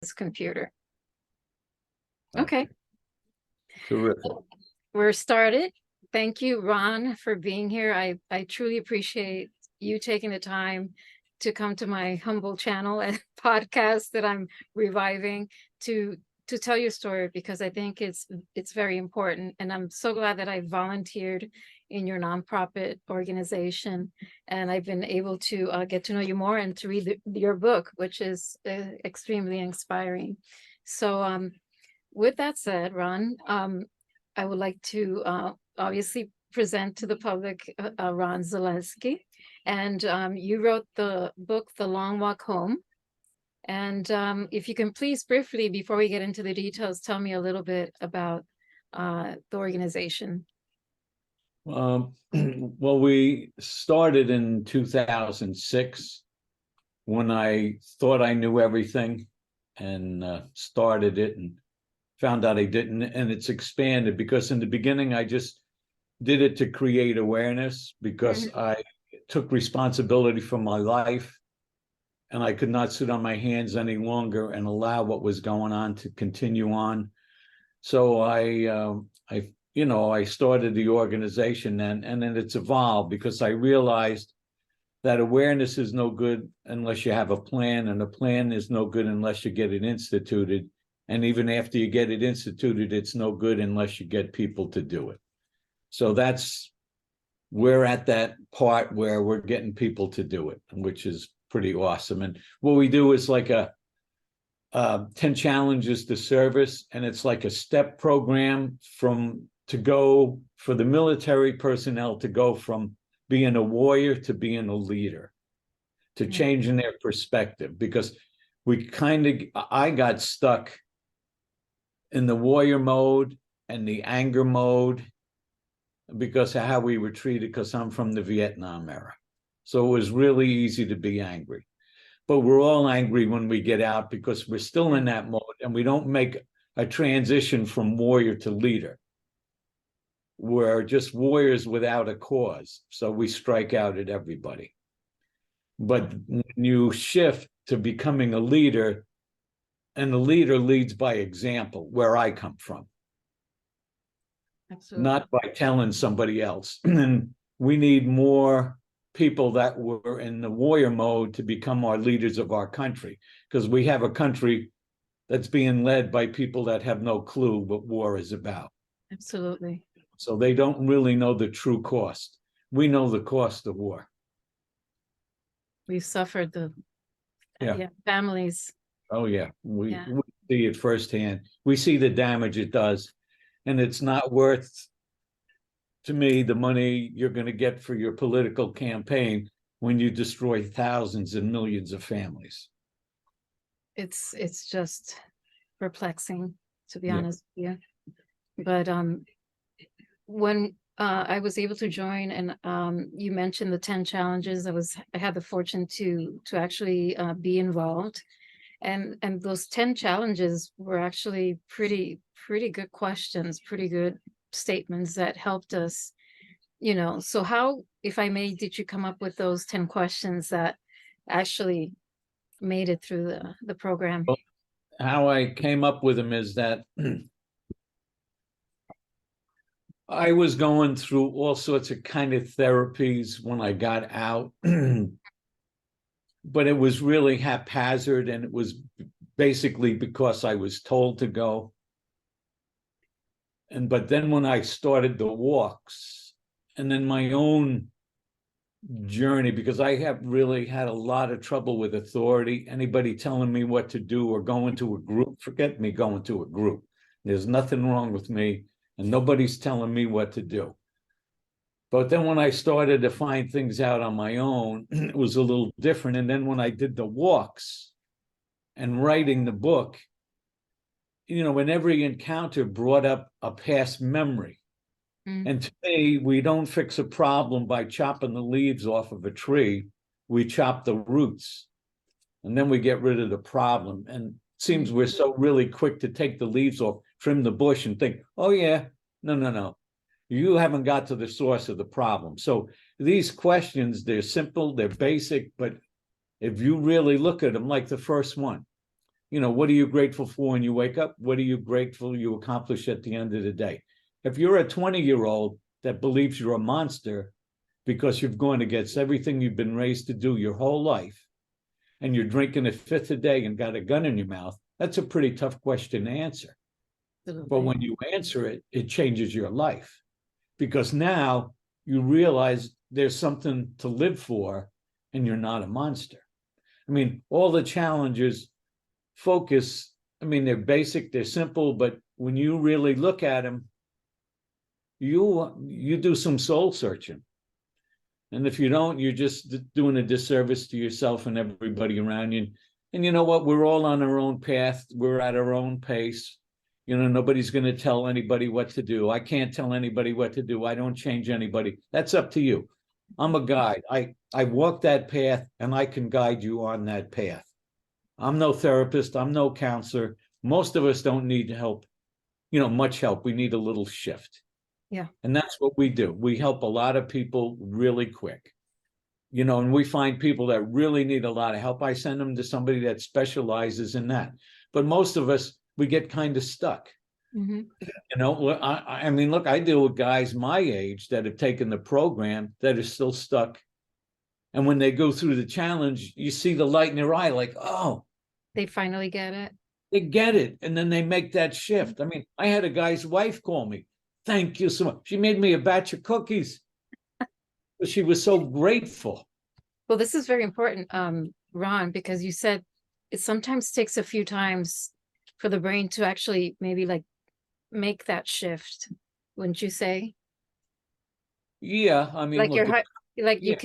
this computer. Okay. Terrific. We're started. Thank you, Ron, for being here. I truly appreciate you taking the time to come to my humble channel and podcast that I'm reviving to tell your story, because I think it's very important. And I'm so glad that I volunteered in your nonprofit organization, and I've been able to get to know you more and to read your book, which is extremely inspiring. So with that said, Ron, I would like to obviously present to the public Ron Zaleski. And you wrote the book, The Long Walk Home. And if you can please briefly, before we get into the details, tell me a little bit about the organization. Well, we started in 2006 when I thought I knew everything, and started it and found out I didn't. And it's expanded because in the beginning, I just did it to create awareness, because I took responsibility for my life and I could not sit on my hands any longer and allow what was going on to continue on. So I started the organization, and then it's evolved because I realized that awareness is no good unless you have a plan, and a plan is no good unless you get it instituted. And even after you get it instituted, it's no good unless you get people to do it. So we're at that part where we're getting people to do it, which is pretty awesome. And what we do is like a 10 challenges to service, and it's like a step program to go for the military personnel to go from being a warrior to being a leader, to changing their perspective, because I got stuck in the warrior mode and the anger mode because of how we were treated, because I'm from the Vietnam era. So it was really easy to be angry. But we're all angry when we get out because we're still in that mode, and we don't make a transition from warrior to leader. We're just warriors without a cause. So we strike out at everybody. But when you shift to becoming a leader, and the leader leads by example, where I come from. Absolutely. Not by telling somebody else. And we need more people that were in the warrior mode to become our leaders of our country, because we have a country that's being led by people that have no clue what war is about. Absolutely. So they don't really know the true cost. We know the cost of war. We've suffered families. Oh, yeah. We see it firsthand. We see the damage it does. And it's not worth, to me, the money you're going to get for your political campaign when you destroy thousands and millions of families. It's just perplexing, to be honest with you. But when I was able to join, and you mentioned the 10 challenges, I had the fortune to actually be involved. And those 10 challenges were actually pretty good questions, pretty good statements that helped us, So how, if I may, did you come up with those 10 questions that actually made it through the program? Well, how I came up with them is that I was going through all sorts of kind of therapies when I got out, but it was really haphazard, and it was basically because I was told to go. But then when I started the walks, and then my own journey, because I have really had a lot of trouble with authority, anybody telling me what to do or going to a group, forget me going to a group. There's nothing wrong with me, and nobody's telling me what to do. But then when I started to find things out on my own, it was a little different. And then when I did the walks and writing the book, when every encounter brought up a past memory. And to me, we don't fix a problem by chopping the leaves off of a tree. We chop the roots, and then we get rid of the problem. And it seems we're so really quick to take the leaves off, trim the bush, and think, oh, yeah, no. You haven't got to the source of the problem. So these questions, they're simple, they're basic, but if you really look at them, like the first one, what are you grateful for when you wake up? What are you grateful you accomplish at the end of the day? If you're a 20-year-old that believes you're a monster because you've gone against everything you've been raised to do your whole life, and you're drinking a fifth a day and got a gun in your mouth, that's a pretty tough question to answer. Absolutely. But when you answer it, it changes your life, because now you realize there's something to live for and you're not a monster. I mean, all the challenges focus, I mean, they're basic, they're simple, but when you really look at them, you do some soul searching. And if you don't, you're just doing a disservice to yourself and everybody around you. And you know what? We're all on our own path. We're at our own pace. Nobody's going to tell anybody what to do. I can't tell anybody what to do. I don't change anybody. That's up to you. I'm a guide. I walk that path, and I can guide you on that path. I'm no therapist. I'm no counselor. Most of us don't need help, much help. We need a little shift. Yeah. And that's what we do. We help a lot of people really quick, and we find people that really need a lot of help. I send them to somebody that specializes in that. But most of us, we get kind of stuck. Mm-hmm. I mean, look, I deal with guys my age that have taken the program that are still stuck. And when they go through the challenge, you see the light in their eye, like, oh, They finally get it. they get it. And then they make that shift. I mean, I had a guy's wife call me. Thank you so much. She made me a batch of cookies. She was so grateful. Well, this is very important, Ron, because you said it sometimes takes a few times for the brain to actually maybe like make that shift, wouldn't you say? Yeah, I mean, Like look, you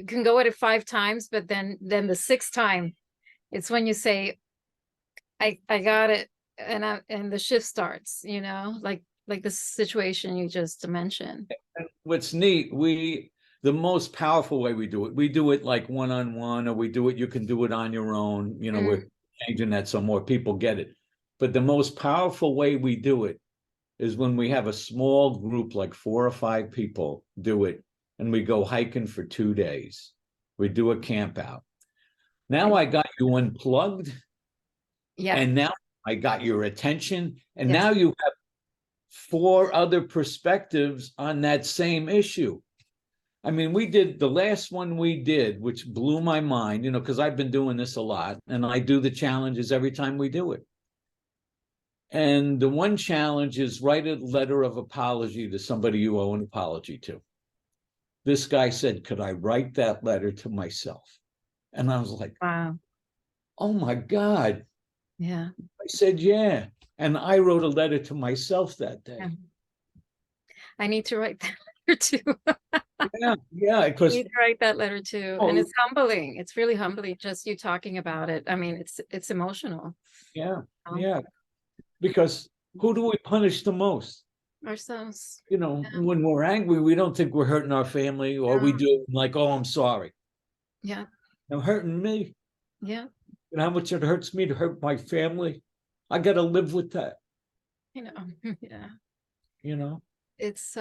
can go at it 5 times, but then the 6th time, it's when you say, I got it, and the shift starts, like the situation you just mentioned. what's neat, the most powerful way we do it like one-on-one, or you can do it on your own. We're changing that so more people get it. But the most powerful way we do it is when we have a small group, like 4 or 5 people do it, and we go hiking for 2 days. We do a camp out. Now I got you unplugged. Yeah. And now I got your attention. And Yes. now you have 4 other perspectives on that same issue. I mean, the last one we did, which blew my mind, because I've been doing this a lot, and I do the challenges every time we do it. And the one challenge is write a letter of apology to somebody you owe an apology to. This guy said, could I write that letter to myself? And I was like, Wow. Oh my God. Yeah. I said, yeah. And I wrote a letter to myself that day. Yeah. I need to write that letter too. Yeah. Because I need to write that letter too. Oh. And it's humbling. It's really humbling, just you talking about it. I mean, it's emotional. Yeah. Because who do we punish the most? Ourselves. When we're angry, we don't think we're hurting our family, or we do like, oh, I'm sorry. Yeah. Now hurting me. Yeah. And how much it hurts me to hurt my family. I got to live with that. Yeah. It's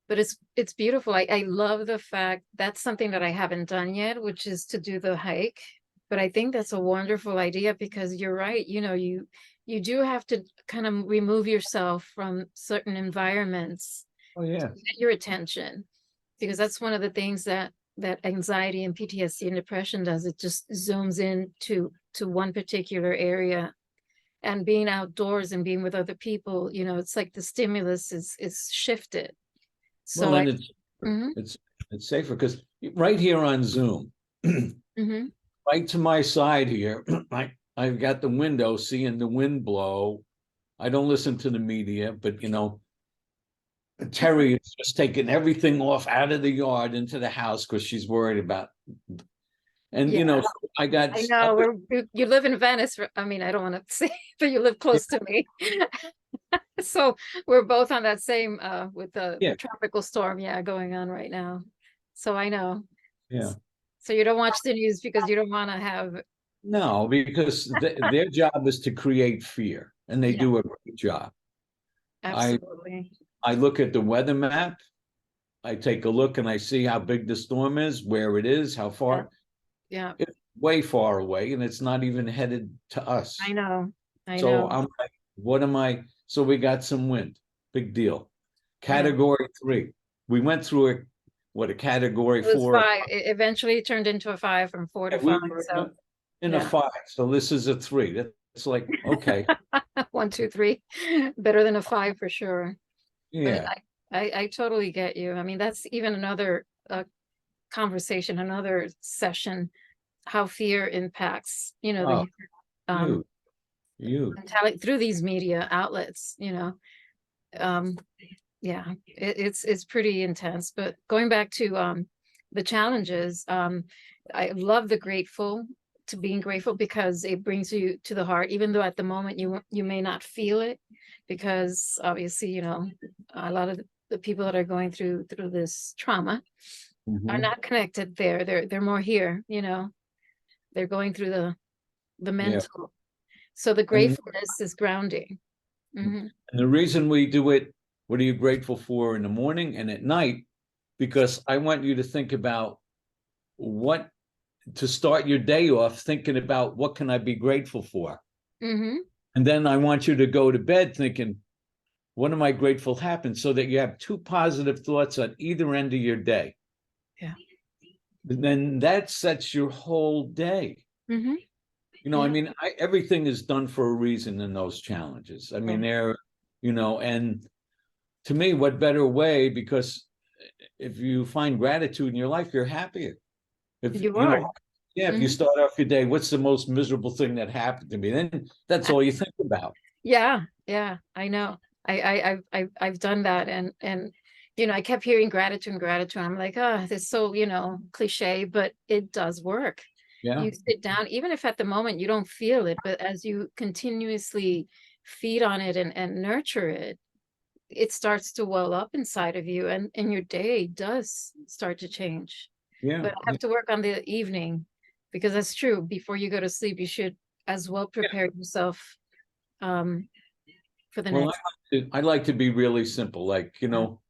but it's beautiful. I love the fact that's something that I haven't done yet, which is to do the hike. But I think that's a wonderful idea, because you're right. You do have to kind of remove yourself from certain environments. Oh yeah. To get your attention, because that's one of the things that anxiety and PTSD and depression does. It just zooms in to one particular area. And being outdoors and being with other people, it's like the stimulus is shifted. So well, then it's safer, because right here on Zoom, right to my side here, I've got the window, seeing the wind blow. I don't listen to the media, but Terry is just taking everything off out of the yard into the house because she's worried about. And I know you live in Venice. I mean, I don't want to say, but you live close to me. So we're both on that same with the tropical storm, going on right now. So I know. Yeah. So you don't watch the news because you don't want to have. No, because their job is to create fear, and they do a great job. Absolutely. I look at the weather map. I take a look and I see how big the storm is, where it is, how far. Yeah. way far away, and it's not even headed to us. I know. I So know. I'm like, what am I? So we got some wind. Big deal. Yeah. Category 3. We went through a category It was 4. 5. It eventually turned into a 5 from 4 to And we 5. were So in a yeah. 5. So this is a 3. That's like, okay. 1, 2, 3. Better than a 5 for sure. But Yeah. I totally get you. I mean, that's even another conversation, another session, how fear impacts, you know, Oh, the you. mentality through these media outlets, you know. Yeah, it's pretty intense. But going back to the challenges, I love the grateful to being grateful because it brings you to the heart, even though at the moment you may not feel it, because obviously, you know, a lot of the people that are going through this trauma are Mhm. not connected there. They're more here, you know. They're going through the Yeah. mental. So the And gratefulness is grounding. Hmm. the reason we do it, what are you grateful for in the morning and at night? Because I want you to think about what to start your day off thinking about what can I be grateful for? Hmm. And then I want you to go to bed thinking, what am I grateful happened? So that you have 2 positive thoughts on either end of your day. Yeah. And then that sets your whole day. Hmm. You know, I Yeah. mean, everything is done for a reason in those challenges. I mean, Yeah. they're, you know, and to me, what better way? Because if you find gratitude in your life, you're happier. If You you are. know, yeah, if you Hmm. start off your day, what's the most miserable thing that happened to me? Then that's all you think about. Yeah, yeah, I know. I've done that, and you know, I kept hearing gratitude and gratitude. I'm like, oh, this is so, you know, cliche, but it does work. Yeah, You sit down, even if at the moment you don't feel it, but as you continuously feed on it and nurture it, it starts to well up inside of you, and your day does start to change. yeah, But I have to work on the evening because that's true. Before you go to sleep, you should as well yeah. prepare yourself um for the Well, next. I like to be really simple. Like, you Yeah. know,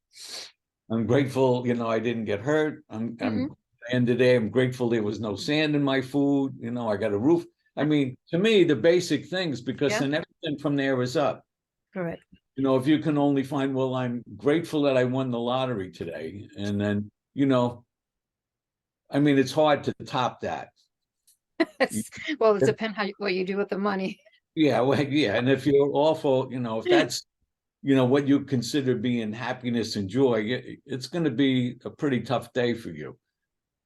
I'm grateful, you know, I didn't get hurt. I'm Hmm. at the end of the day, I'm grateful there was no sand in my food. You know, I got a roof. I mean, to me, the basic things, because Yeah, then everything from there is up. correct. You know, if you can only find, well, I'm grateful that I won the lottery today. And then, you know, I mean, it's hard to top that. Well, it depends what you do with the money. Yeah, well, yeah. And if you're awful, you know, if that's, you know, what you consider being happiness and joy, it's going to be a pretty tough day for you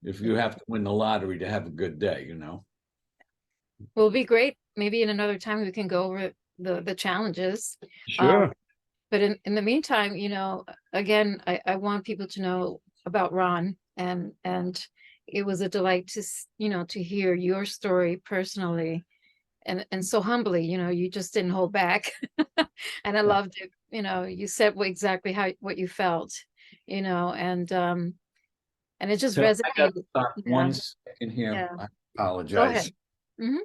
if you have to win the lottery to have a good day, you know. Will be great. Maybe in another time we can go over the challenges. Sure. But in the meantime, you know, again, I want people to know about Ron, and it was a delight to you know, to hear your story personally, and so humbly, you know, you just didn't hold back. And I loved it. You know, you said exactly what you felt, you know, and it just So I got resonated. to stop Yeah, 1 second here. yeah. I Go apologize. ahead. Hmm.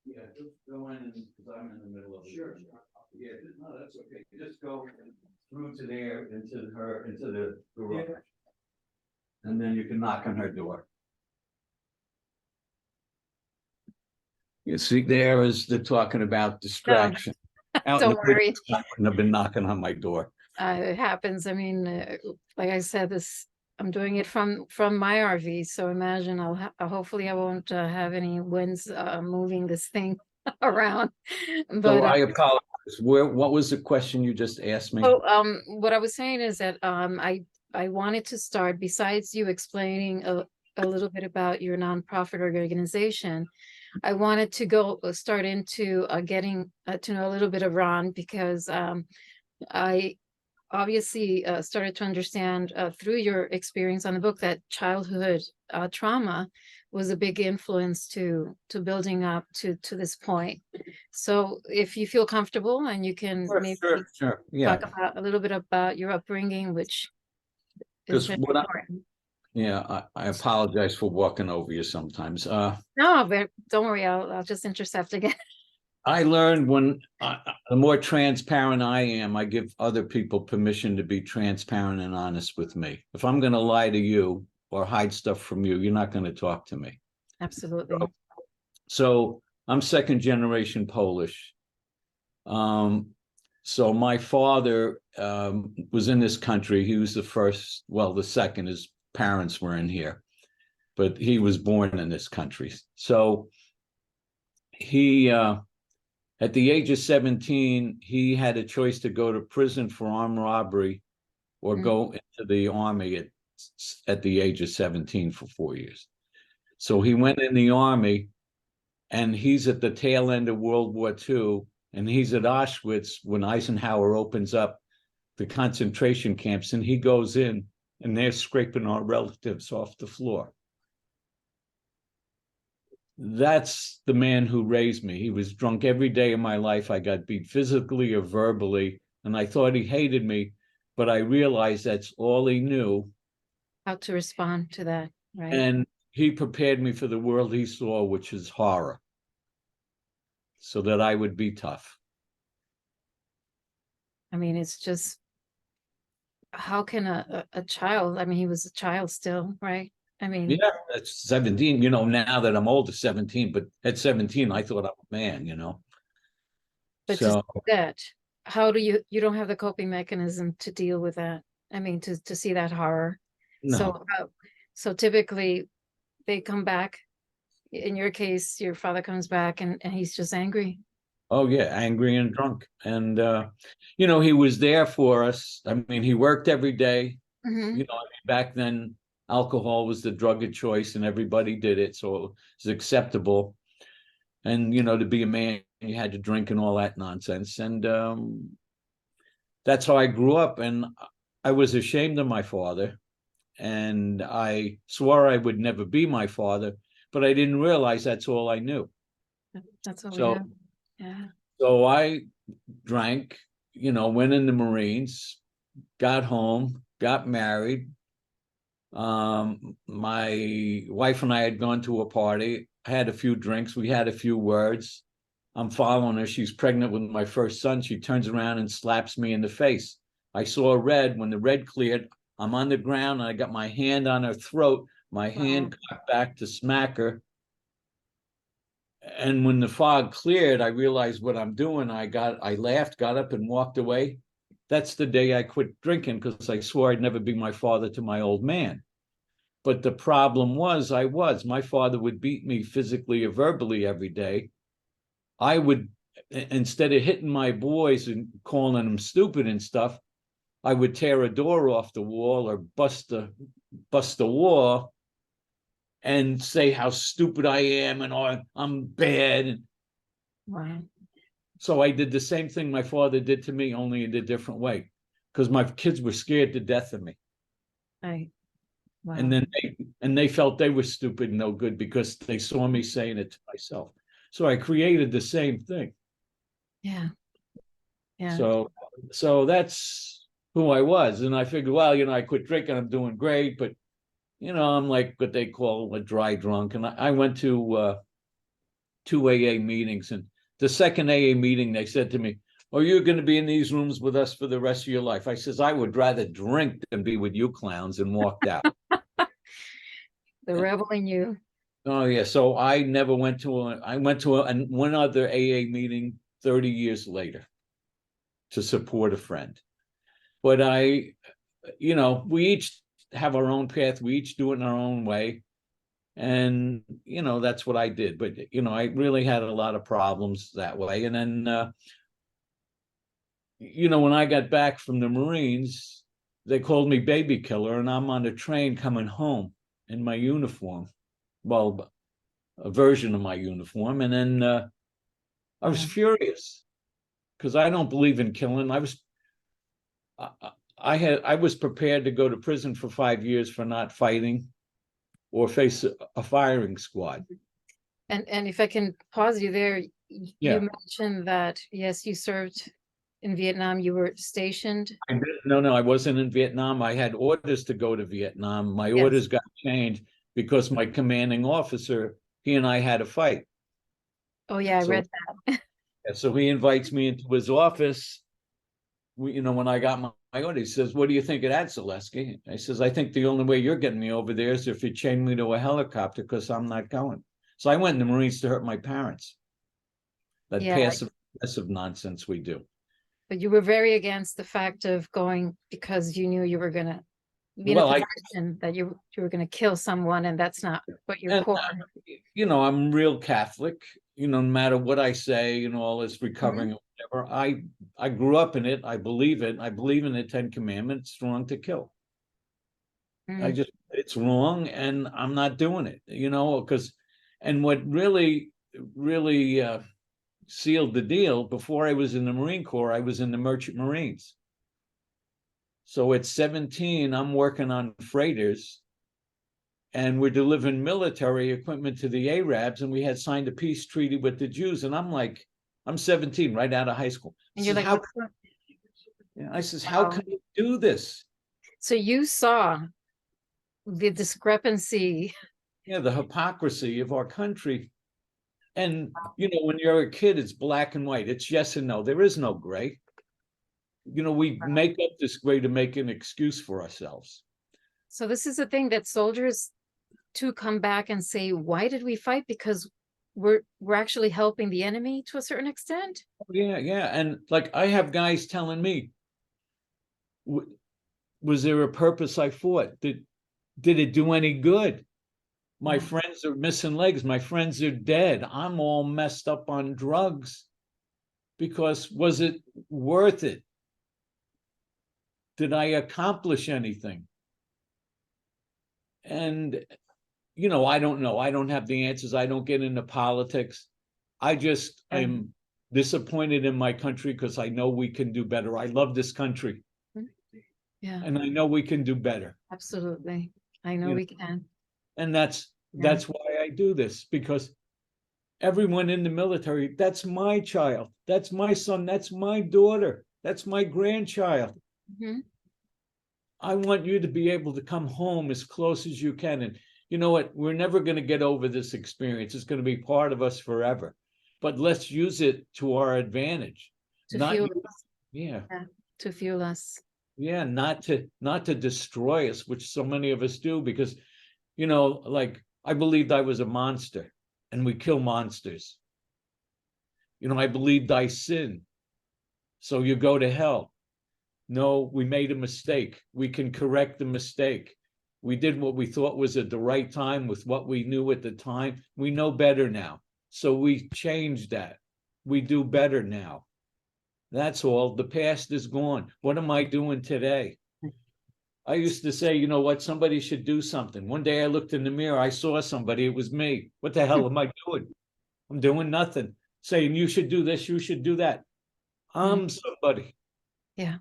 Yeah, just go in because I'm in the middle of it. Sure. Yeah, no, that's okay. Just go through to there, into the garage. And then you can knock on her door. You see, there is the talking about No, distraction. Out in don't the woods, worry. I wouldn't have been knocking on my door. It happens. I mean, like I said, this I'm doing it from my RV, so imagine hopefully I won't have any winds moving this thing around. So But I apologize. What was the question you just asked me? so what I was saying is that I wanted to start, besides you explaining a little bit about your nonprofit organization, I wanted to go start into getting to know a little bit of Ron, because I obviously started to understand through your experience on the book that childhood trauma was a big influence to building up to this point. So if you feel comfortable and you can Sure, maybe sure, sure. talk Yeah, about a little bit about your upbringing, which is because very what important. I apologize for walking over you sometimes. No, but don't worry, I'll just intercept again. I learned the more transparent I am, I give other people permission to be transparent and honest with me. If I'm going to lie to you or hide stuff from you, you're not going to talk to me. Absolutely. So I'm second generation Polish. So my father was in this country. He was the first, well, the second. His parents were in here, but he was born in this country. So he, at the age of 17, he had a choice to go to prison for armed robbery or go into the army at the age of 17 for 4 years. So he went in the army, and he's at the tail end of World War II, and he's at Auschwitz when Eisenhower opens up the concentration camps, and he goes in, and they're scraping our relatives off the floor. That's the man who raised me. He was drunk every day of my life. I got beat physically or verbally, and I thought he hated me, but I realized that's all he knew. How to respond to that, right? And he prepared me for the world he saw, which is horror, so that I would be tough. I mean, it's just, how can a child, I mean, he was a child still, right? I mean, yeah, that's 17, now that I'm older, 17, but at 17, I thought I'm a man, but so just that, how do you don't have the coping mechanism to deal with that? I mean, to see that horror. no. So typically they come back. In your case, your father comes back and he's just angry. Oh yeah, angry and drunk. And he was there for us. I mean, he worked every day. Back then alcohol was the drug of choice and everybody did it, so it was acceptable. And to be a man, you had to drink and all that nonsense. And that's how I grew up. And I was ashamed of my father, and I swore I would never be my father, but I didn't realize that's all I knew. That's what we So have. Yeah. So I drank, went in the Marines, got home, got married. My wife and I had gone to a party. I had a few drinks. We had a few words. I'm following her. She's pregnant with my first son. She turns around and slaps me in the face. I saw red. When the red cleared, I'm on the ground and I got my hand on her throat. My hand cocked back to smack her. And when the fog cleared, I realized what I'm doing. I laughed, got up and walked away. That's the day I quit drinking, because I swore I'd never be my father to my old man. But the problem was, my father would beat me physically or verbally every day. I would, instead of hitting my boys and calling them stupid and stuff, I would tear a door off the wall or bust the wall and say how stupid I am and I'm bad. Wow. So I did the same thing my father did to me, only in a different way, because my kids were scared to death of me. Wow. And then they felt they were stupid and no good because they saw me saying it to myself. So I created the same thing. Yeah. Yeah. So that's who I was. And I figured, well, I quit drinking, I'm doing great, but I'm like what they call a dry drunk. And I went to 2 AA meetings, and the second AA meeting, they said to me, "Oh, you're going to be in these rooms with us for the rest of your life." I says, "I would rather drink than be with you clowns," and walked out. The rebel in you. Oh yeah. So I never went to one other AA meeting 30 years later to support a friend. But we each have our own path. We each do it in our own way. And, that's what I did. But, I really had a lot of problems that way. And then, when I got back from the Marines, they called me baby killer, and I'm on the train coming home in my uniform. Well, a version of my uniform. And then I was furious because I don't believe in killing. I was prepared to go to prison for 5 years for not fighting or face a firing squad. And if I can pause you there, Yeah. you mentioned that, yes, you served in Vietnam, you were stationed. No, I wasn't in Vietnam. I had orders to go to Vietnam. My orders got changed because my commanding officer, he and I had a fight. Oh yeah, I read that. So he invites me into his office. When I got my order, he says, "What do you think of that, Zaleski?" I says, "I think the only way you're getting me over there is if you chain me to a helicopter, because I'm not going." So I went in the Marines to hurt my parents. That Yeah, passive aggressive nonsense we do. but you were very against the fact of going because you knew you were gonna be in a Well, position that you were gonna kill someone, and that's not what your and core. I'm real Catholic. No matter what I say, all this recovering or whatever, I grew up in it. I believe it. I believe in the 10 Commandments. It's wrong to kill. It's wrong, and I'm not doing it. Because, and what really sealed the deal, before I was in the Marine Corps, I was in the Merchant Marines. So at 17, I'm working on freighters, and we're delivering military equipment to the Arabs, and we had signed a peace treaty with the Jews. And I'm 17, right out of high school. And you're like, I says, how can you do this? So you saw the discrepancy. Yeah, the hypocrisy of our country. And, when you're a kid, it's black and white. It's yes and no. There is no gray. We make up this gray to make an excuse for ourselves. So this is the thing that soldiers to come back and say, why did we fight? Because we're actually helping the enemy to a certain extent. Yeah. And like, I have guys telling me, was there a purpose I fought? Did it do any good? My friends are missing legs. My friends are dead. I'm all messed up on drugs. Because was it worth it? Did I accomplish anything? And, I don't know. I don't have the answers. I don't get into politics. I'm disappointed in my country because I know we can do better. I love this country. Yeah. And I know we can do better. Absolutely. I know we can. And that's why I do this, because everyone in the military, that's my child. That's my son. That's my daughter. That's my grandchild. I want you to be able to come home as close as you can. And you know what? We're never going to get over this experience. It's going to be part of us forever. But let's use it to our advantage. To fuel us. Yeah. To fuel us. Yeah, not to destroy us, which so many of us do, because, like, I believed I was a monster, and we kill monsters. I believed I sinned, so you go to hell. No, we made a mistake. We can correct the mistake. We did what we thought was at the right time with what we knew at the time. We know better now. So we changed that. We do better now. That's all. The past is gone. What am I doing today? I used to say, somebody should do something. One day I looked in the mirror. I saw somebody. It was me. What the hell am I doing? I'm doing nothing. Saying you should do this, you should do that. I'm somebody. Yeah.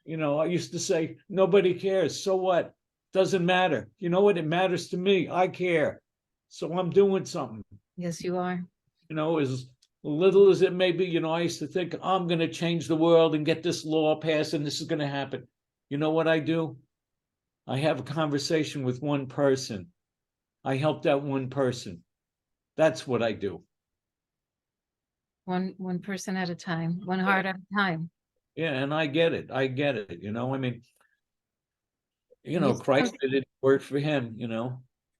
I used to say, nobody cares. So what? Doesn't matter. You know what? It matters to me. I care. So I'm doing something. Yes, you are. As little as it may be, I used to think, I'm going to change the world and get this law passed and this is going to happen. You know what I do? I have a conversation with one person. I help that one person. That's what I do. One person at a time, one heart at a time. Yeah, and I get it. Christ did it work for him,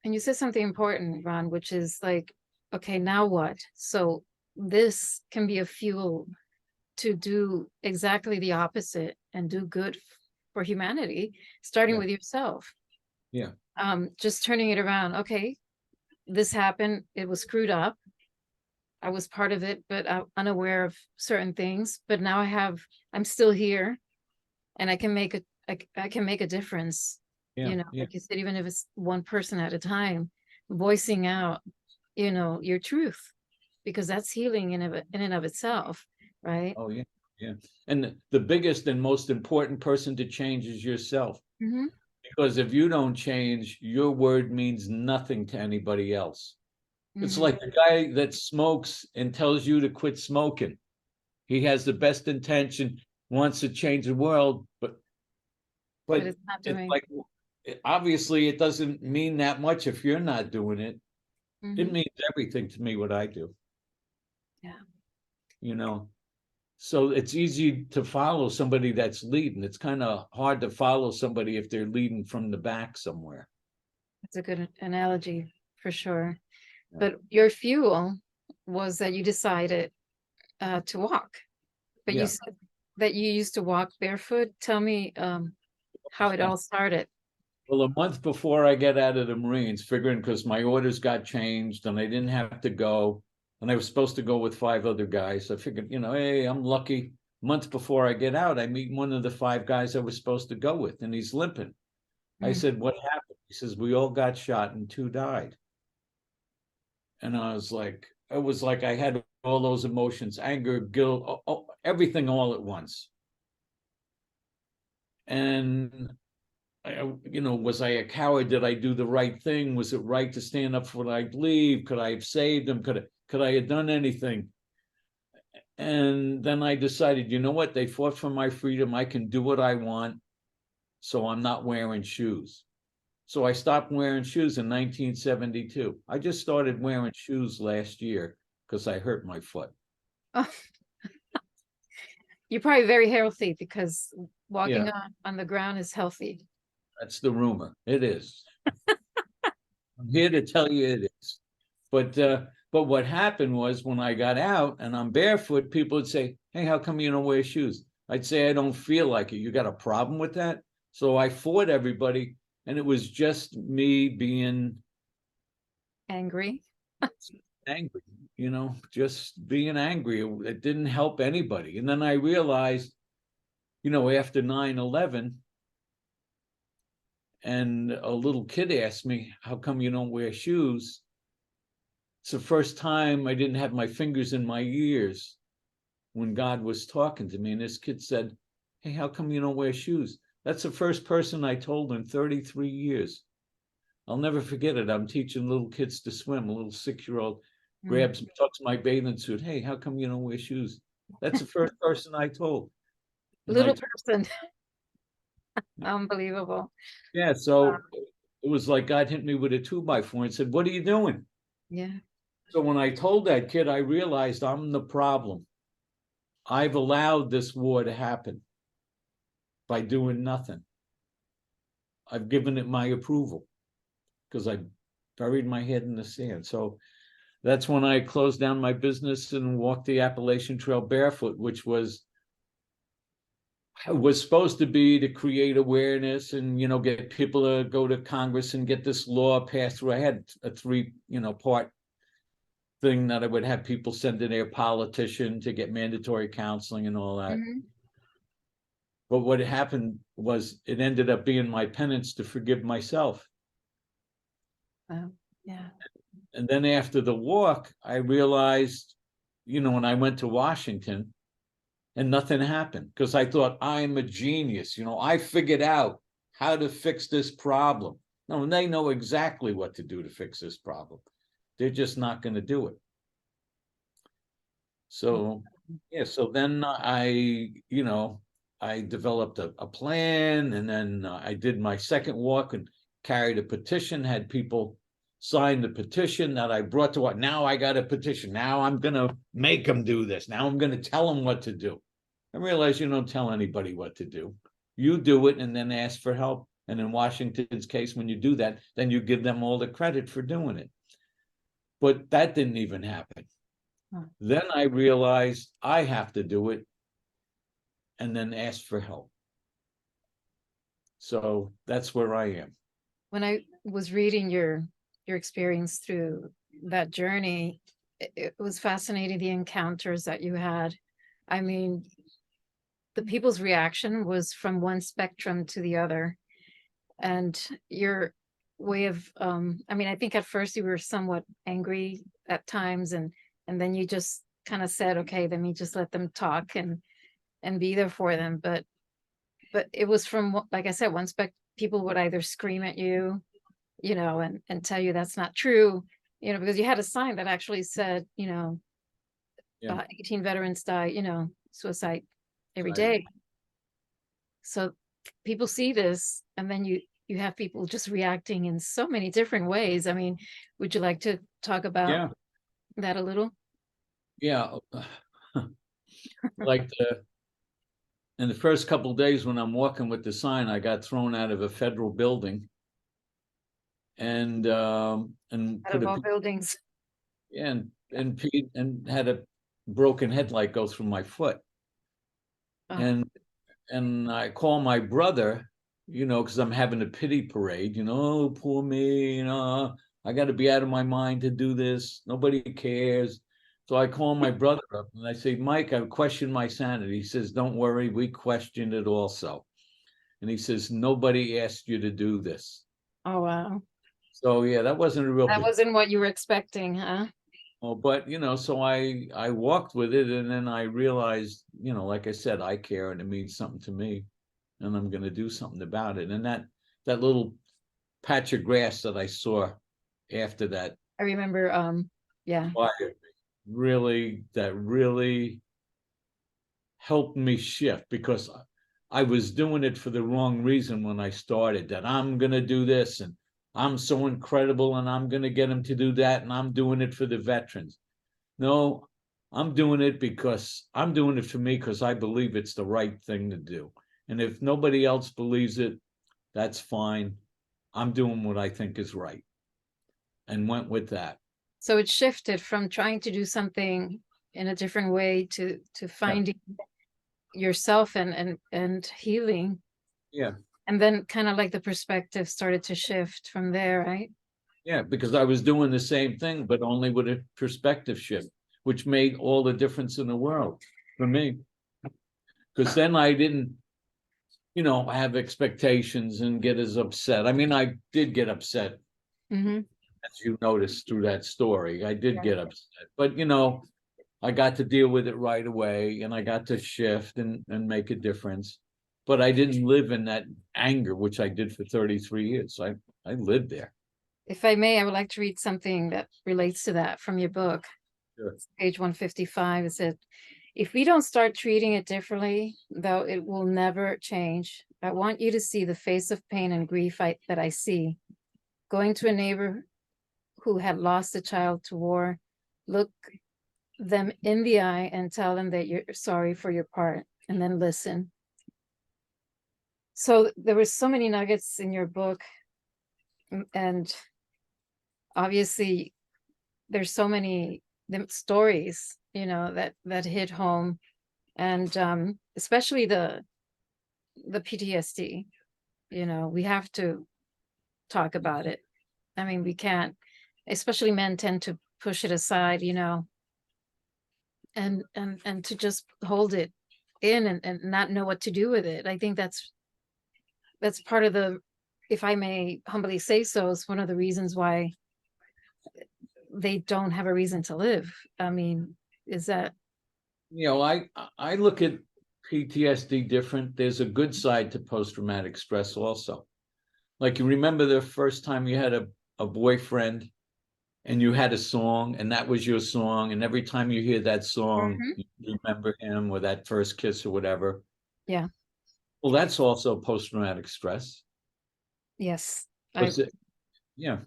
And you said something important, Ron, which is like, okay, now what? So this can be a fuel to do exactly the opposite and do good for humanity, starting with yourself. Yeah. Just turning it around. Okay, this happened. It was screwed up. I was part of it, but unaware of certain things. But now I'm still here, and I can make a difference. Yeah, like you said, even if it's one person at a time, voicing out, your truth, because that's healing in and of itself, right? Oh yeah, yeah. And the biggest and most important person to change is yourself. Because if you don't change, your word means nothing to anybody else. It's like the guy that smokes and tells you to quit smoking. He has the best intention, wants to change the world, but it's not doing. Like, obviously it doesn't mean that much if you're not doing it. It means everything to me what I do. Yeah. you know. So it's easy to follow somebody that's leading. It's kind of hard to follow somebody if they're leading from the back somewhere. That's a good analogy for sure. Yeah. But your fuel was that you decided to walk. But you Yeah. said that you used to walk barefoot. Tell me how it all started. Well, a month before I get out of the Marines, figuring because my orders got changed and I didn't have to go, and I was supposed to go with 5 other guys. I figured, hey, I'm lucky. Month before I get out, I meet one of the 5 guys I was supposed to go with, and he's limping. I said, "What happened?" He says, "We all got shot and 2 died." And I was like, it was like I had all those emotions, anger, guilt, everything all at once. And was I a coward? Did I do the right thing? Was it right to stand up for what I believe? Could I have saved them? Could I have done anything? And then I decided, you know what? They fought for my freedom. I can do what I want. So I'm not wearing shoes. So I stopped wearing shoes in 1972. I just started wearing shoes last year because I hurt my foot. Oh, you're probably very healthy because walking Yeah, on the ground is healthy. that's the rumor. It is. I'm here to tell you it is. But what happened was when I got out and I'm barefoot, people would say, "Hey, how come you don't wear shoes?" I'd say, "I don't feel like it." You got a problem with that? So I fought everybody, and it was just me being Angry. angry, just being angry. It didn't help anybody. And then I realized, after 9/11, and a little kid asked me, "How come you don't wear shoes?" It's the first time I didn't have my fingers in my ears when God was talking to me. And this kid said, "Hey, how come you don't wear shoes?" That's the first person I told in 33 years. I'll never forget it. I'm teaching little kids to swim. A little 6-year-old tucks my bathing suit. "Hey, how come you don't wear shoes?" That's the first person I told. And Little person. Unbelievable. yeah, so it was like God hit me with a 2x4 and said, "What are you doing?" Yeah. So when I told that kid, I realized I'm the problem. I've allowed this war to happen by doing nothing. I've given it my approval because I buried my head in the sand. So that's when I closed down my business and walked the Appalachian Trail barefoot, which was supposed to be to create awareness and get people to go to Congress and get this law passed through. I had a 3 part thing that I would have people send to their politician to get mandatory counseling and all that. But what happened was it ended up being my penance to forgive myself. Yeah. And then after the walk, I realized, when I went to Washington and nothing happened because I thought I'm a genius. I figured out how to fix this problem. No, and they know exactly what to do to fix this problem. They're just not going to do it. So, yeah, so then I developed a plan, and then I did my second walk and carried a petition, had people sign the petition that I brought to what. Now I got a petition. Now I'm going to make them do this. Now I'm going to tell them what to do. I realize you don't tell anybody what to do. You do it and then ask for help. And in Washington's case, when you do that, then you give them all the credit for doing it. But that didn't even happen. Then I realized I have to do it and then ask for help. So that's where I am. When I was reading your experience through that journey, it was fascinating, the encounters that you had. I mean, the people's reaction was from one spectrum to the other. And your way of, I think at first you were somewhat angry at times, and then you just kind of said, okay, let me just let them talk and be there for them. But it was from, like I said, people would either scream at you, and tell you that's not true, because you had a sign that actually said, 18 veterans die, suicide every day. So people see this, and then you have people just reacting in so many different ways. I mean, would you like to talk about that a little? Yeah. like in the first couple of days when I'm walking with the sign, I got thrown out of a federal building and Out put of a all buildings. and had a broken headlight go through my foot. Oh, And I call my brother, because I'm having a pity parade, oh, poor me, I got to be out of my mind to do this. Nobody cares. So I call my brother up and I say, Mike, I've questioned my sanity. He says, don't worry, we questioned it also. And he says, nobody asked you to do this. oh wow. So yeah, that wasn't a real That big. wasn't what you were expecting, huh? Well, but so I walked with it, and then I realized, like I said, I care and it means something to me, and I'm going to do something about it. And that little patch of grass that I saw after that I remember, yeah. fire really helped me shift, because I was doing it for the wrong reason when I started, that I'm going to do this and I'm so incredible and I'm going to get them to do that, and I'm doing it for the veterans. No, I'm doing it for me, because I believe it's the right thing to do. And if nobody else believes it, that's fine. I'm doing what I think is right, and went with that. So it shifted from trying to do something in a different way to finding yourself and healing. Yeah. And then kind of like the perspective started to shift from there, right? Yeah, because I was doing the same thing, but only with a perspective shift, which made all the difference in the world for me. Because then I didn't, have expectations and get as upset. I mean, I did get upset, Mm-hmm. as you noticed through that story. I did get upset, but I got to deal with it right away, and I got to shift and make a difference. But I didn't live in that anger, which I did for 33 years. I lived there. If I may, I would like to read something that relates to that from your book. Sure. It's page 155. It said, if we don't start treating it differently, though it will never change, I want you to see the face of pain and grief that I see. Going to a neighbor who had lost a child to war, look them in the eye and tell them that you're sorry for your part, and then listen. So there were so many nuggets in your book, and obviously there's so many stories, that hit home, and especially the PTSD. We have to talk about it. I mean, we can't, especially men tend to push it aside, and to just hold it in and not know what to do with it. I think that's part of the, if I may humbly say so, is one of the reasons why they don't have a reason to live. I mean, is that I look at PTSD different. There's a good side to post-traumatic stress also. Like, you remember the first time you had a boyfriend and you had a song, and that was your song, and every time you hear that song, you remember him, or that first kiss or whatever. Yeah. Well, that's also post-traumatic stress. Yes. Yeah.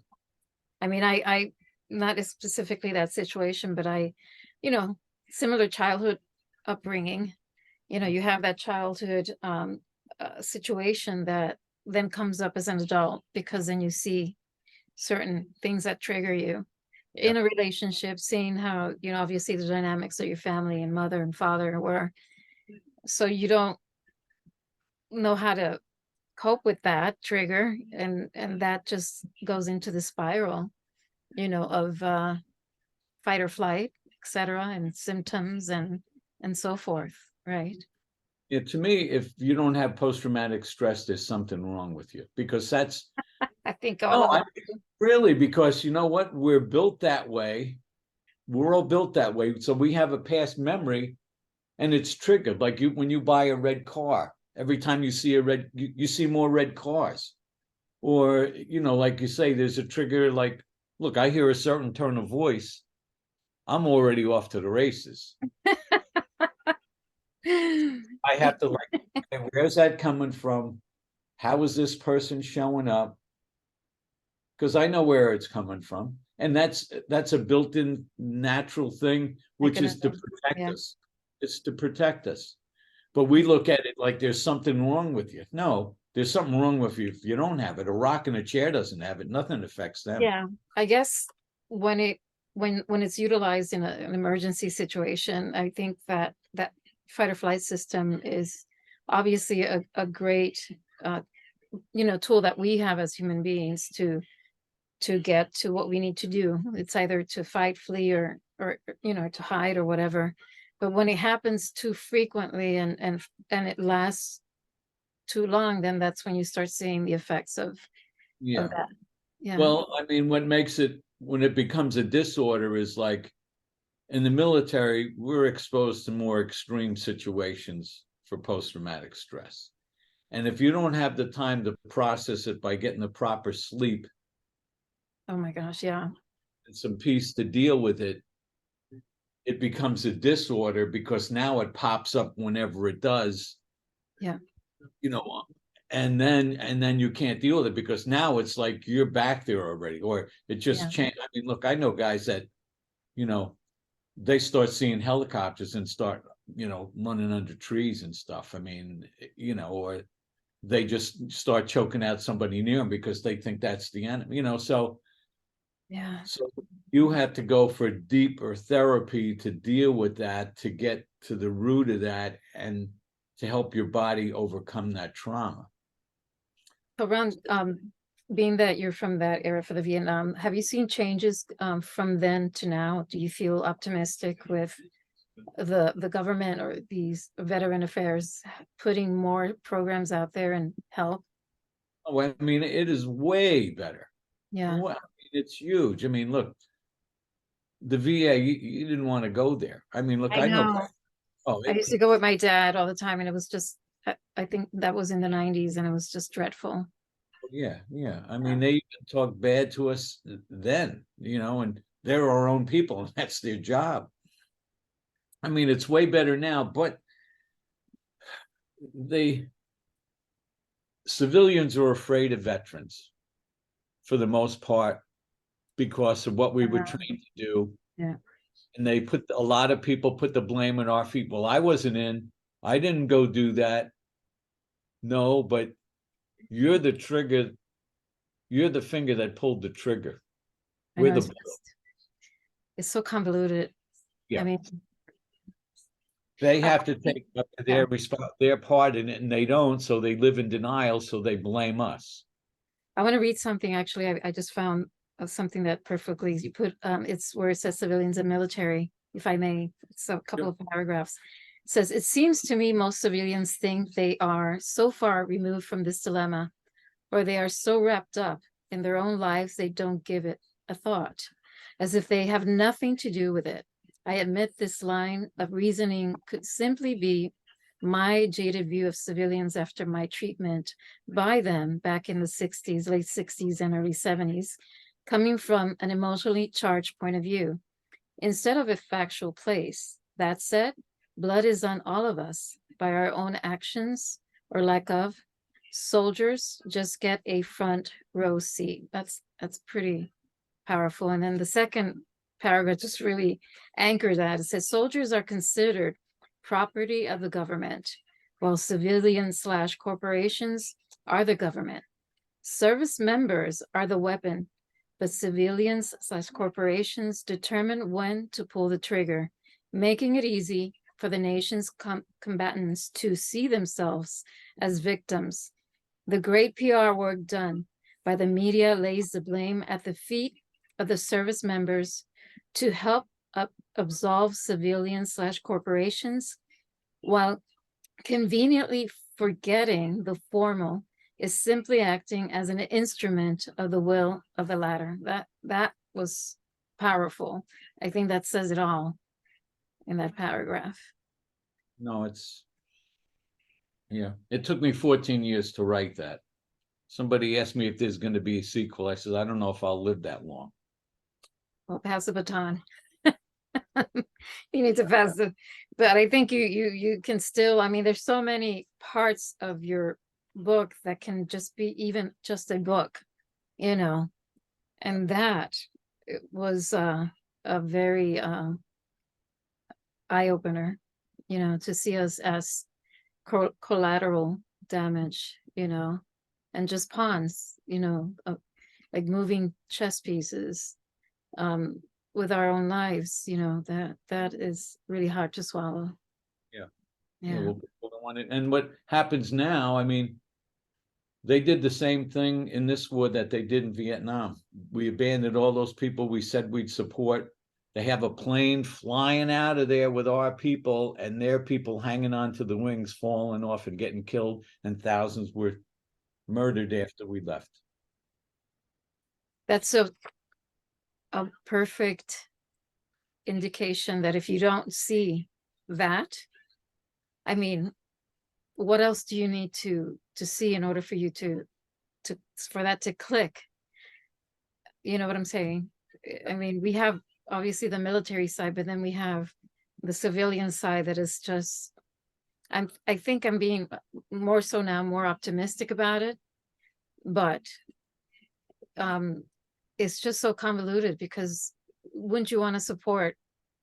I mean, I not specifically that situation, but similar childhood upbringing. You have that childhood situation that then comes up as an adult, because then you see certain things that trigger you in a relationship, seeing how, obviously the dynamics of your family and mother and father were. So you don't know how to cope with that trigger, and that just goes into the spiral, of fight or flight, etc., and symptoms and so forth, right? Yeah, to me, if you don't have post-traumatic stress, there's something wrong with you, because that's I think all of really, because you know what? We're built that way. We're all built that way. So we have a past memory, and it's triggered. Like when you buy a red car, every time you see you see more red cars. Or, like you say, there's a trigger, like, look, I hear a certain tone of voice, I'm already off to the races. I have to, like, okay, where's that coming from? How is this person showing up? Because I know where it's coming from. And that's a built-in natural thing, which is to protect us. It's to protect us. But we look at it like there's something wrong with you. No, there's something wrong with you if you don't have it. A rock in a chair doesn't have it. Nothing affects them. Yeah, I guess when it's utilized in an emergency situation, I think that fight or flight system is obviously a great tool that we have as human beings to get to what we need to do. It's either to fight, flee, or to hide or whatever. But when it happens too frequently and it lasts too long, then that's when you start seeing the effects of Yeah. that. Yeah. Well, I mean, what makes it, when it becomes a disorder, is like in the military, we're exposed to more extreme situations for post-traumatic stress. And if you don't have the time to process it by getting the proper sleep Oh my gosh, yeah. and some peace to deal with it, it becomes a disorder because now it pops up whenever it does. Yeah. And then you can't deal with it because now it's like you're back there already, or it just changed. I mean, look, I know guys that, they start seeing helicopters and start, running under trees and stuff. I mean, or they just start choking out somebody near them because they think that's the enemy, so Yeah. so you have to go for deeper therapy to deal with that, to get to the root of that, and to help your body overcome that trauma. Around being that you're from that era for the Vietnam, have you seen changes from then to now? Do you feel optimistic with the government or these veteran affairs putting more programs out there and help? Oh, I mean, it is way better. Yeah. Well, I mean, it's huge. I mean, look, the VA, you didn't want to go there. I mean, look, I I know. know. Oh, I used to go with my dad all the time, and it was just, I think that was in the 90s, and it was just dreadful. yeah, yeah. I mean, they even talk bad to us then, and they're our own people, and that's their job. I mean, it's way better now, but the civilians are afraid of veterans for the most part because of what we were trained to do. Yeah. And they put, a lot of people put the blame on our feet. Well, I wasn't in. I didn't go do that. No, but you're the trigger. You're the finger that pulled the trigger. I We're know, the it's so convoluted. yeah. I mean, They have to take up yeah. their part in it, and they don't. So they live in denial. So they blame us. I want to read something. Actually, I just found something that perfectly you put. It's where it says civilians and military, if I may. It's a couple of paragraphs. It says, "It seems to me most civilians think they are so far removed from this dilemma, or they are so wrapped up in their own lives they don't give it a thought, as if they have nothing to do with it. I admit this line of reasoning could simply be my jaded view of civilians after my treatment by them back in the 60s, late 60s and early 70s, coming from an emotionally charged point of view, instead of a factual place. That said, blood is on all of us by our own actions or lack of. Soldiers just get a front row seat." That's pretty powerful. And then the second paragraph just really anchored that. It says, "Soldiers are considered property of the government, while civilians/corporations are the government. Service members are the weapon, but civilians/corporations determine when to pull the trigger, making it easy for the nation's combatants to see themselves as victims. The great PR work done by the media lays the blame at the feet of the service members to help absolve civilians/corporations, while conveniently forgetting the formal is simply acting as an instrument of the will of the latter." That was powerful. I think that says it all in that paragraph. No, it took me 14 years to write that. Somebody asked me if there's going to be a sequel. I said, I don't know if I'll live that long. Well, pass the baton. You need to pass it, but I think you can still, I mean, there's so many parts of your book that can just be even just a book, and that it was a very eye-opener, you know, to see us as collateral damage, you know, and just pawns, you know, like moving chess pieces with our own lives, you know, that is really hard to swallow. Yeah. Yeah. Well, people don't want it. And what happens now, I mean, they did the same thing in this war that they did in Vietnam. We abandoned all those people we said we'd support. They have a plane flying out of there with our people, and their people hanging onto the wings, falling off and getting killed, and thousands were murdered after we left. That's a perfect indication that if you don't see that, I mean, what else do you need to see in order for you to for that to click? You know what I'm saying? I mean, we have obviously the military side, but then we have the civilian side that is just, I think I'm being more so now, more optimistic about it, but it's just so convoluted, because wouldn't you want to support,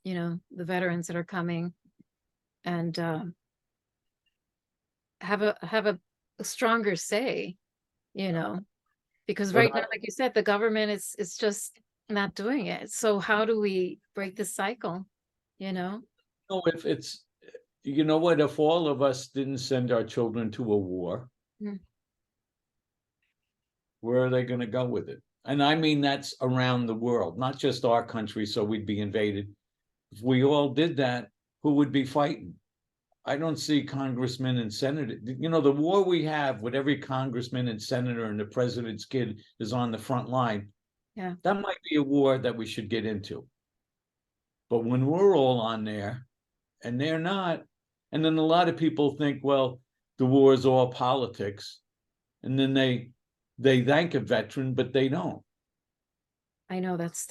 you know, the veterans that are coming and have a stronger say, you know, because right now, like you said, the government is just not doing it. So how do we break the cycle, you know? No, if it's, you know what, if all of us didn't send our children to a war, where are they going to go with it? And I mean, that's around the world, not just our country, so we'd be invaded. If we all did that, who would be fighting? I don't see congressmen and senators. You know, the war we have with every congressman and senator and the president's kid is on the front line. Yeah. That might be a war that we should get into. But when we're all on there and they're not, and then a lot of people think, well, the war is all politics. And then they thank a veteran, but they don't. I know that's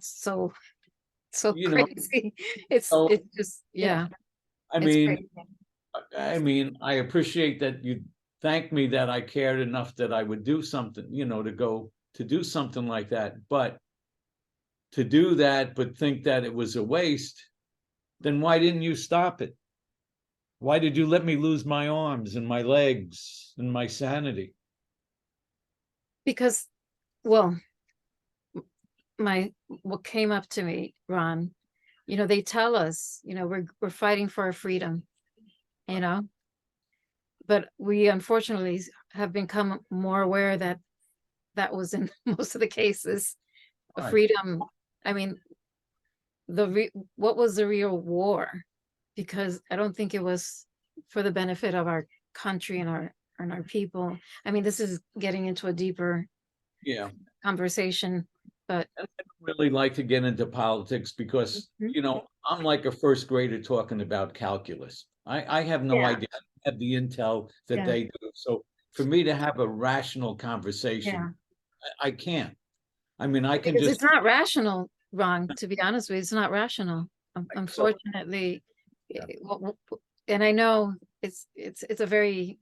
so You know, crazy. It's so, just, yeah. I It's mean, crazy. I appreciate that you thank me that I cared enough that I would do something, you know, to go to do something like that. But to do that, but think that it was a waste, then why didn't you stop it? Why did you let me lose my arms and my legs and my sanity? Because, well, what came up to me, Ron, you know, they tell us, you know, we're fighting for our freedom, you know, but we unfortunately have become more aware that that was in most of the cases a Right. freedom. I mean, what was the real war? Because I don't think it was for the benefit of our country and our people. I mean, this is getting into a deeper conversation, but I don't really like to get into politics because, you know, I'm like a first grader talking about calculus. I have no idea. I have the intel that they do. So for me to have a rational conversation, I can't. I mean, I can because just. it's not rational, Ron, to be honest with you. It's not rational. Unfortunately, and I know it's a very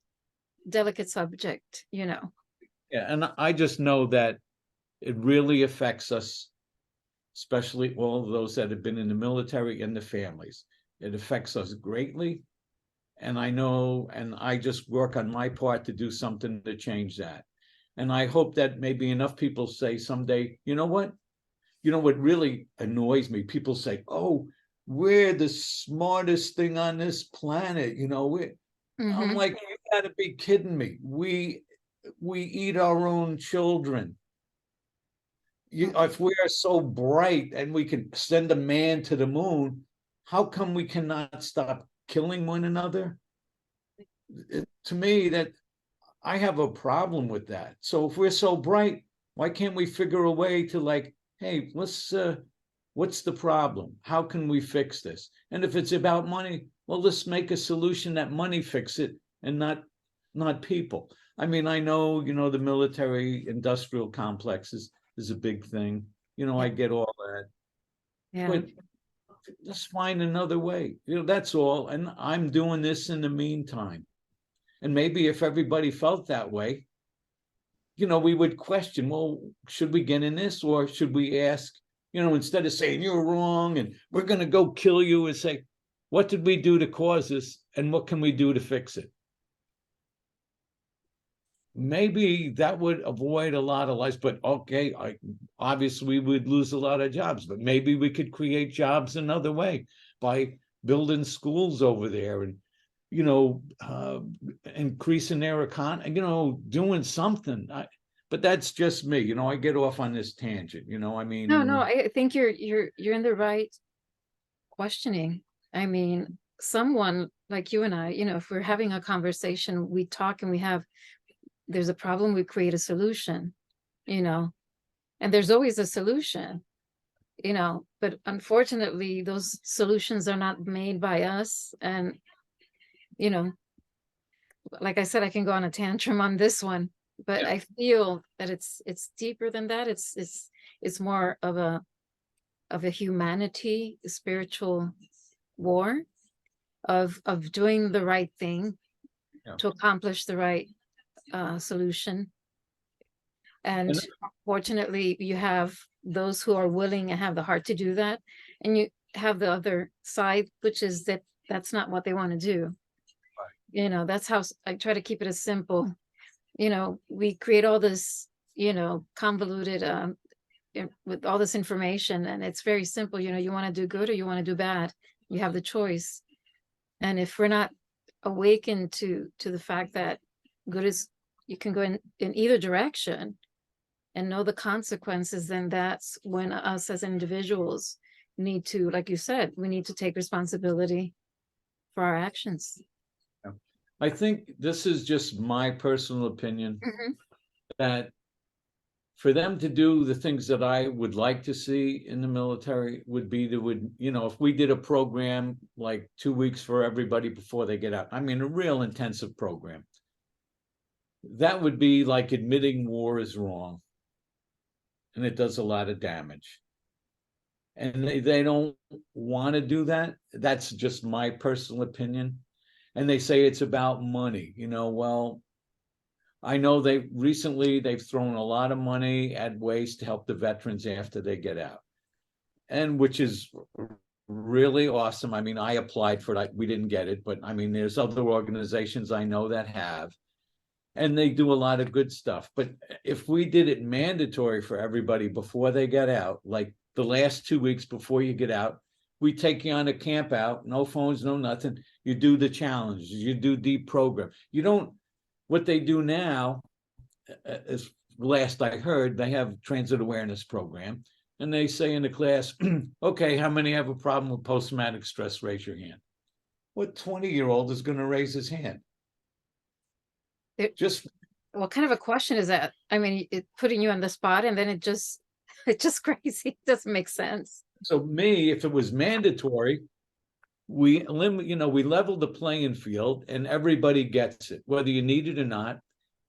delicate subject, you know. Yeah, and I just know that it really affects us, especially all of those that have been in the military and the families. It affects us greatly. And I know, and I just work on my part to do something to change that. And I hope that maybe enough people say someday, you know what? You know what really annoys me? People say, oh, we're the smartest thing on this planet. You know, I'm like, you gotta be kidding me. We eat our own children. If we are so bright and we can send a man to the moon, how come we cannot stop killing one another? To me, that I have a problem with that. So if we're so bright, why can't we figure a way to, like, hey, let's what's the problem? How can we fix this? And if it's about money, well, let's make a solution that money fix it and not people. I mean, I know, you know, the military industrial complex is a big thing. You know, I get all that. But let's find another way. You know, that's all. And I'm doing this in the meantime. And maybe if everybody felt that way, you know, we would question, well, should we get in this, or should we ask, you know, instead of saying you're wrong and we're going to go kill you, and say, what did we do to cause this, and what can we do to fix it? Maybe that would avoid a lot of lives, but okay, obviously we would lose a lot of jobs, but maybe we could create jobs another way by building schools over there and, increasing their economy, doing something. But that's just me, I get off on this tangent, I mean. No, I think you're in the right questioning. I mean, someone like you and I, if we're having a conversation, we talk and there's a problem, we create a solution, and there's always a solution, but unfortunately those solutions are not made by us. And, like I said, I can go on a tantrum on this one, but I feel that it's deeper than that. It's more of a humanity, spiritual war of doing the right thing to accomplish the right solution. And fortunately, you have those who are willing and have the heart to do that, and you have the other side, which is that's not what they want to do. Right. That's how I try to keep it as simple. We create all this, convoluted with all this information, and it's very simple. You want to do good or you want to do bad. You have the choice. And if we're not awakened to the fact that good is, you can go in either direction and know the consequences, then that's when us as individuals need to, like you said, we need to take responsibility for our actions. I think this is just my personal opinion, that for them to do the things that I would like to see in the military would be if we did a program like 2 weeks for everybody before they get out, I mean, a real intensive program, that would be like admitting war is wrong. And it does a lot of damage. And they don't want to do that. That's just my personal opinion. And they say it's about money. Well, I know they've thrown a lot of money at ways to help the veterans after they get out. And which is really awesome. I mean, I applied for it. We didn't get it, but I mean, there's other organizations I know that have. And they do a lot of good stuff. But if we did it mandatory for everybody before they get out, like the last 2 weeks before you get out, we take you on a camp out, no phones, no nothing. You do the challenges, you do deep program. You don't, what they do now, as last I heard, they have transit awareness program. And they say in the class, okay, how many have a problem with post-traumatic stress? Raise your hand. What 20-year-old is going to raise his hand? What kind of a question is that? I mean, it putting you on the spot, and then it's just crazy. It doesn't make sense. So if it was mandatory, we level the playing field and everybody gets it, whether you need it or not.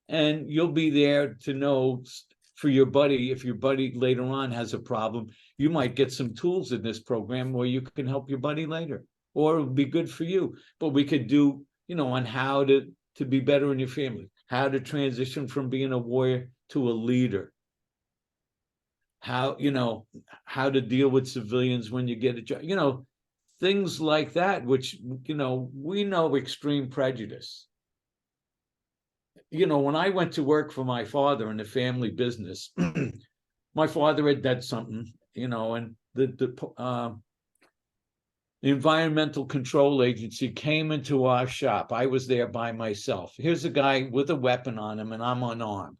And you'll be there to know for your buddy, if your buddy later on has a problem, you might get some tools in this program where you can help your buddy later, or it'll be good for you. But we could do, on how to be better in your family, how to transition from being a warrior to a leader, how to deal with civilians when you get a job, things like that, which, we know extreme prejudice. When I went to work for my father in the family business, my father had done something, and the Environmental Control Agency came into our shop. I was there by myself. Here's a guy with a weapon on him, and I'm unarmed.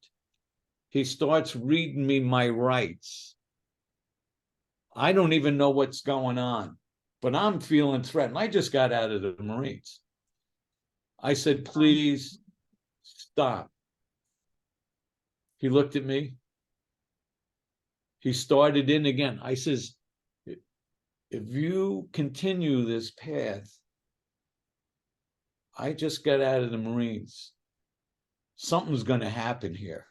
He starts reading me my rights. I don't even know what's going on, but I'm feeling threatened. I just got out of the Marines. I said, please stop. He looked at me. He started in again. I says, if you continue this path, I just got out of the Marines. Something's going to happen here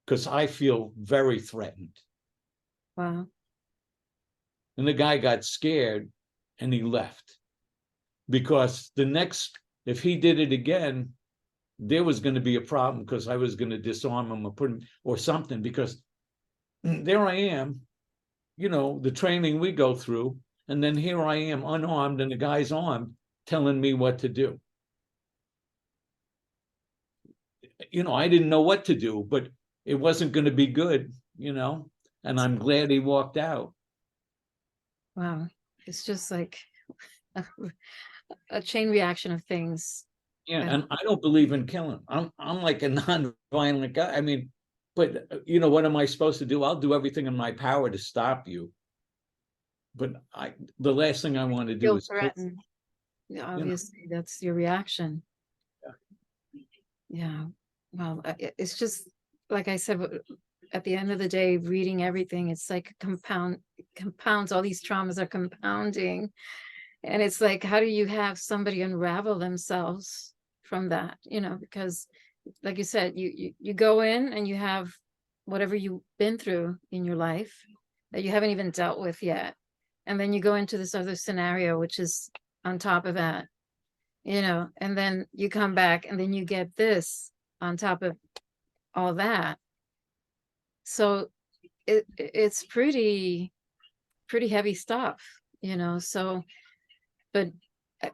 because I feel very threatened. Wow. And the guy got scared and he left because if he did it again, there was going to be a problem because I was going to disarm him or put him or something, because there I am, the training we go through, And then here I am unarmed and the guy's armed telling me what to do. I didn't know what to do, but it wasn't going to be good, and I'm glad he walked out. Wow. It's just like a chain reaction of things. Yeah, and I don't believe in killing. I'm like a non-violent guy. I mean, but what am I supposed to do? I'll do everything in my power to stop you. But the last thing I want to do Feel is threatened. Obviously, that's your reaction. Yeah. Well, it's just like I said, at the end of the day, reading everything, it's like compounds, all these traumas are compounding. And it's like, how do you have somebody unravel themselves from that? Because like you said, you go in and you have whatever you've been through in your life that you haven't even dealt with yet. And then you go into this other scenario, which is on top of that, and then you come back and then you get this on top of all that. So it's pretty heavy stuff, so, but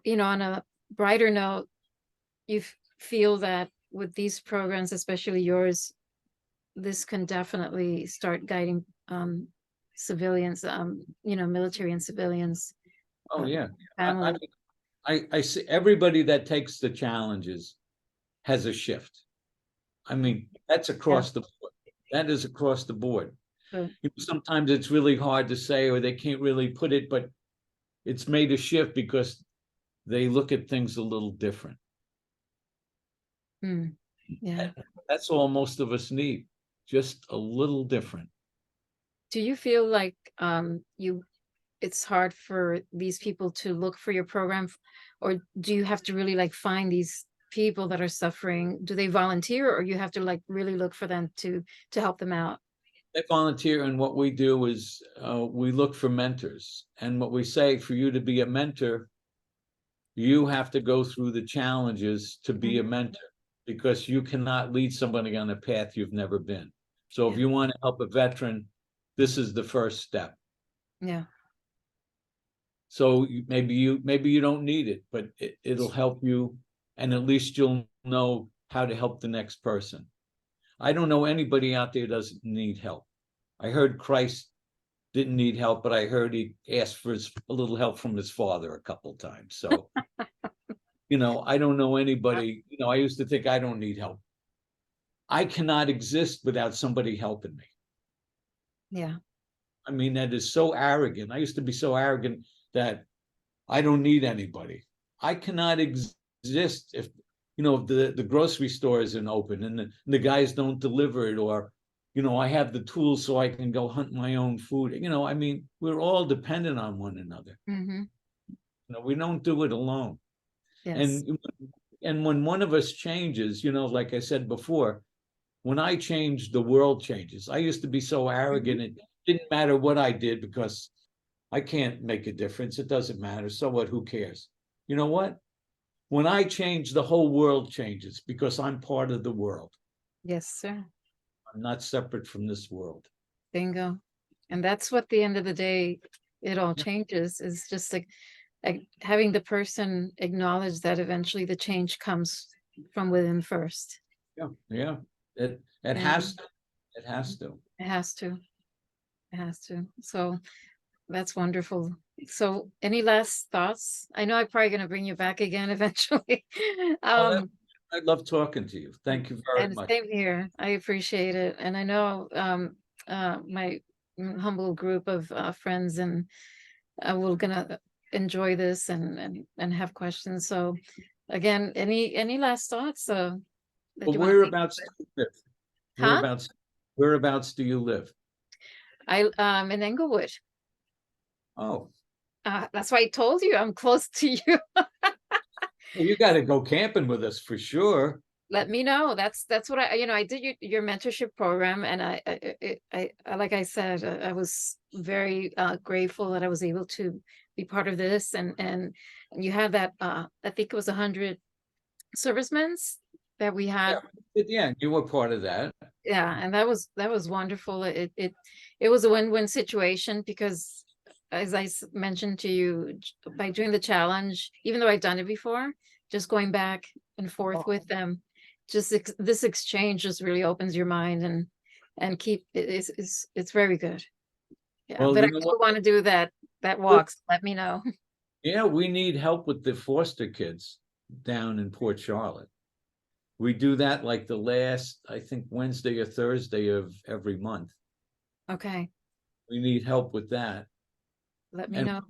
on a brighter note, you feel that with these programs, especially yours, this can definitely start guiding civilians, military and civilians. Oh yeah. Family. I see everybody that takes the challenges has a shift. I mean, that's across the board. That is across the board. Sometimes it's really hard to say, or they can't really put it, but it's made a shift because they look at things a little different. Yeah. That's all most of us need, just a little different. Do you feel like it's hard for these people to look for your program, or do you have to really like find these people that are suffering? Do they volunteer, or you have to like really look for them to help them out? They volunteer, and what we do is we look for mentors. And what we say, for you to be a mentor, you have to go through the challenges to be a mentor, because you cannot lead somebody on a path you've never been. So if you want to help a veteran, this is the first step. Yeah. So maybe you don't need it, but it'll help you, and at least you'll know how to help the next person. I don't know anybody out there who doesn't need help. I heard Christ didn't need help, but I heard he asked for a little help from his father a couple of times. So, I don't know anybody. I used to think I don't need help. I cannot exist without somebody helping me. Yeah. I mean, that is so arrogant. I used to be so arrogant that I don't need anybody. I cannot exist if the grocery store isn't open and the guys don't deliver it, or I have the tools so I can go hunt my own food. I mean, we're all dependent on one another. We don't do it alone. Yes. And when one of us changes, like I said before, when I change, the world changes. I used to be so arrogant. It didn't matter what I did because I can't make a difference. It doesn't matter. So what? Who cares? You know what? When I change, the whole world changes because I'm part of the world. Yes, sir. I'm not separate from this world. Bingo. And that's what, the end of the day, it all changes, is just like having the person acknowledge that eventually the change comes from within first. Yeah. It has to. It has to. It has to. It has to. So that's wonderful. So any last thoughts? I know I'm probably going to bring you back again eventually. I love talking to you. Thank you very much. Same here. I appreciate it. And I know my humble group of friends and we're gonna enjoy this and have questions. So again, any last thoughts? That you whereabouts do you live? Huh? Whereabouts do you live? I in Englewood. Oh. That's why I told you I'm close to you. Well, you got to go camping with us for sure. Let me know. That's what I did your mentorship program, and I like I said, I was very grateful that I was able to be part of this, and you had that I think it was 100 servicemen that we had. Yeah, you were part of that. Yeah, and that was wonderful. It was a win-win situation because as I mentioned to you, by doing the challenge, even though I've done it before, just going back and forth with them, just this exchange just really opens your mind and it's very good. Yeah, Well, but I you know do what? want to do that walk. So let me know. Yeah, we need help with the foster kids down in Port Charlotte. We do that like the last, I think, Wednesday or Thursday of every month. Okay, We need help with that. let me And know.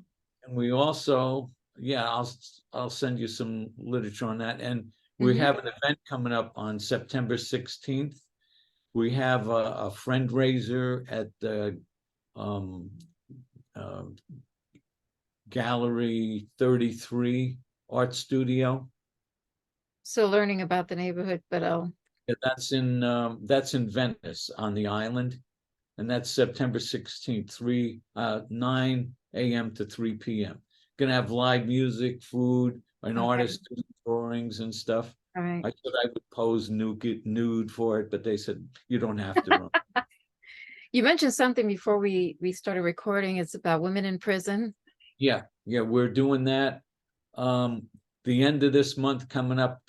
we also, yeah, I'll send you some literature on that. And we Mhm. have an event coming up on September 16th. We have a friend raiser at the um, uh, Gallery 33 Art Studio. Still learning about the neighborhood, but Yeah, that's in Venice on the island, and that's September 16th, 9 a.m. to 3 p.m. Gonna have live music, food, an okay, artist doing drawings and stuff. all right. I said I would pose nude for it, but they said you don't have to run. You mentioned something before we started recording. It's about women in prison. Yeah, yeah, we're doing that. The end of this month coming up,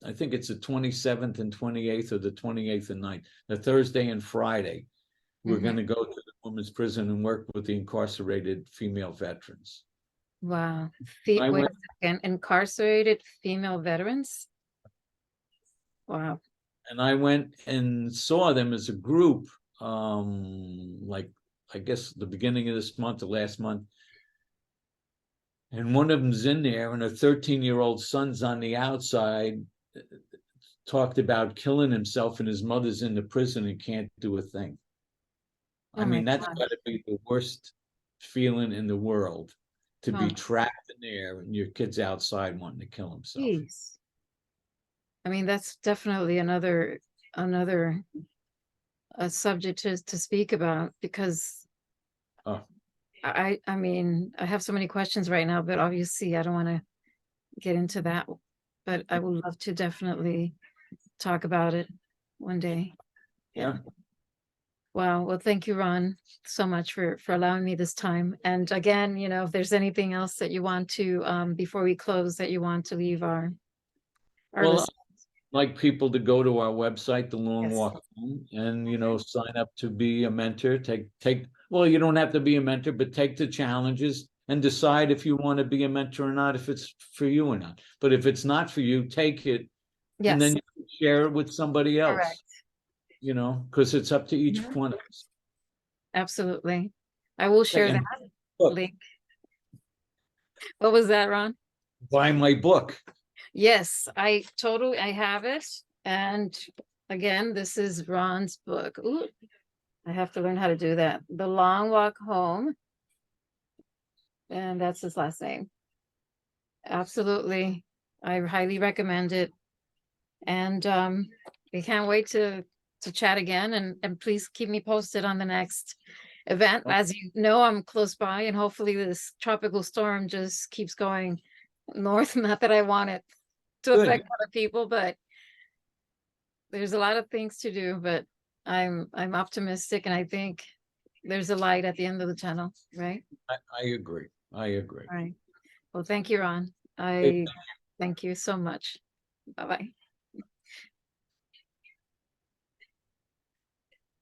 I think it's the 27th and 28th, or the 28th and 9th, the Thursday and Friday. We're going Mhm. to go to the women's prison and work with the incarcerated female veterans. Wow. I Wait went, a second. Incarcerated female veterans. Wow. and I went and saw them as a group, like I guess the beginning of this month, the last month. And one of them's in there, and a 13-year-old son's on the outside, talked about killing himself, and his mother's in the prison and can't do a thing. Oh I my mean, that's God. got to be the worst feeling in the world, to Oh, be trapped in there and your kid's outside wanting to kill himself. jeez. I mean, that's definitely another a subject to speak about because Oh, I mean, I have so many questions right now, but obviously I don't want to get into that. But I would love to definitely talk about it one day. Yeah. yeah. Wow. Well, thank you, Ron, so much for allowing me this time. And again, if there's anything else that you want to before we close that you want to leave our Well, listeners. like people to go to our website, The Long Yes. Walk Home, and sign up to be a mentor. Well, you don't have to be a mentor, but take the challenges and decide if you want to be a mentor or not, if it's for you or not. But if it's not for you, take it, and then Yes. you can share it with somebody Correct. else. Because it's up to each Mhm. one of us. Absolutely. I will Okay, share that and look, link. What was that, Ron? buy my book. Yes, I have it. And again, this is Ron's book. Ooh, I have to learn how to do that. The Long Walk Home. And that's his last name. Absolutely. I highly recommend it. And we can't wait to chat again and please keep me posted on the next event. As you know, I'm close by and hopefully this tropical storm just keeps going north. Not that I want it to Good. affect other people, but there's a lot of things to do, but I'm optimistic and I think there's a light at the end of the tunnel, right? I agree. I agree. All right. Well, thank you, Ron. Hey, I thank you so much. Bye-bye.